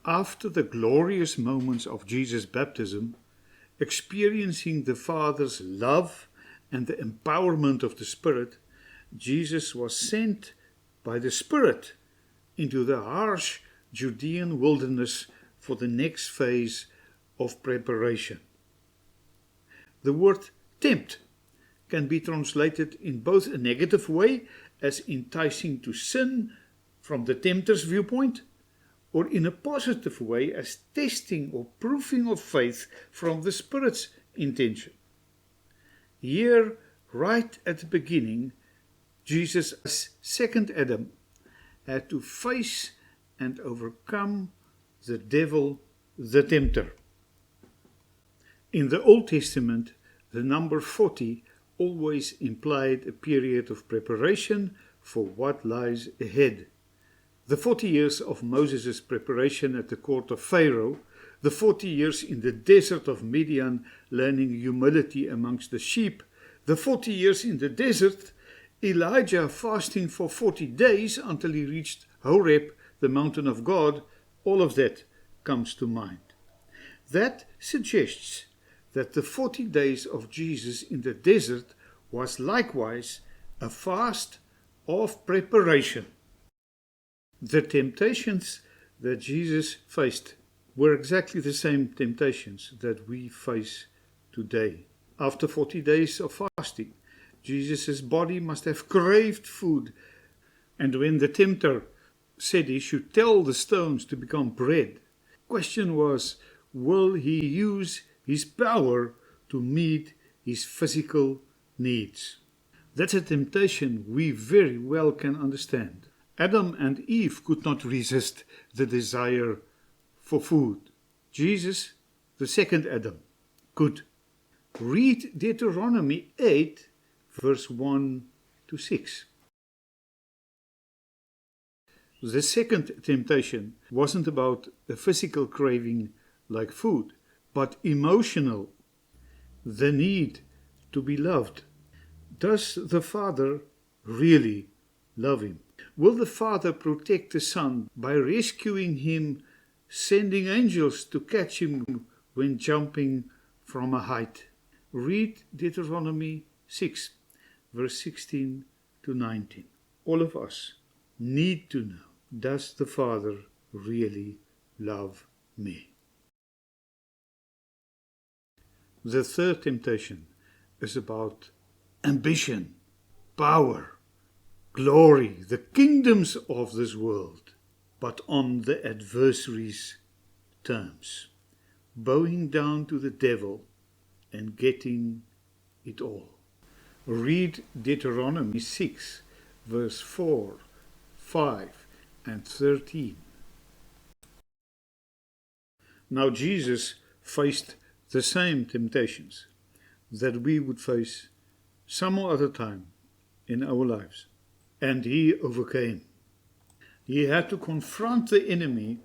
After the glorious moments of Jesus' baptism, experiencing the Father's love and the empowerment of the Spirit, Jesus was sent by the Spirit into the harsh Judean wilderness for the next phase of preparation. The word tempt can be translated in both a negative way, as enticing to sin from the tempter's viewpoint, or in a positive way as testing or proving of faith from the Spirit's intention. Here, right at the beginning, Jesus, as second Adam, had to face and overcome the devil, the tempter. In the Old Testament, the number 40 always implied a period of preparation for what lies ahead. The 40 years of Moses' preparation at the court of Pharaoh, the 40 years in the desert of Midian learning humility amongst the sheep, the 40 years in the desert, Elijah fasting for 40 days until he reached Horeb, the mountain of God, all of that comes to mind. That suggests that the 40 days of Jesus in the desert was likewise a fast of preparation. The temptations that Jesus faced were exactly the same temptations that we face today. After 40 days of fasting, Jesus' body must have craved food, and when the tempter said he should tell the stones to become bread, the question was, will he use his power to meet his physical needs? That's a temptation we very well can understand. Adam and Eve could not resist the desire for food. Jesus, the second Adam, could. Read Deuteronomy 8, verse 1 to 6. The second temptation wasn't about a physical craving like food, but emotional, the need to be loved. Does the Father really love him? Will the Father protect the Son by rescuing him, sending angels to catch him when jumping from a height? Read Deuteronomy 6, verse 16 to 19. All of us need to know, does the Father really love me? The third temptation is about ambition, power, glory, the kingdoms of this world, but on the adversary's terms, bowing down to the devil and getting it all. Read Deuteronomy 6, verse 4, 5, and 13. Now Jesus faced the same temptations that we would face some other time in our lives, and he overcame. He had to confront the enemy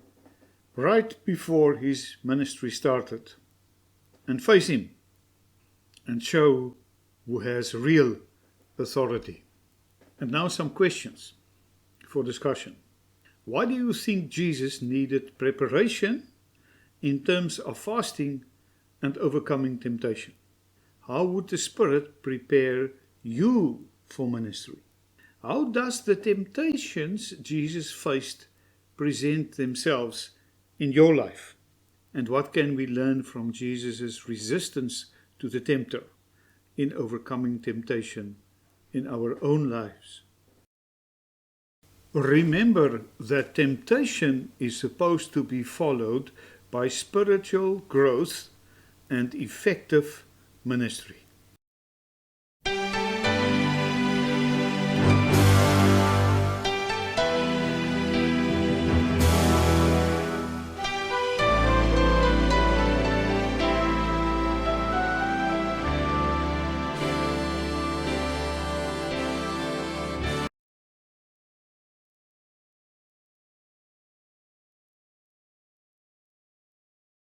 right before his ministry started and face him and show who has real authority. And now some questions for discussion. Why do you think Jesus needed preparation in terms of fasting and overcoming temptation? How would the Spirit prepare you for ministry? How does the temptations Jesus faced present themselves in your life? And what can we learn from Jesus' resistance to the tempter in overcoming temptation in our own lives? Remember that temptation is supposed to be followed by spiritual growth and effective ministry.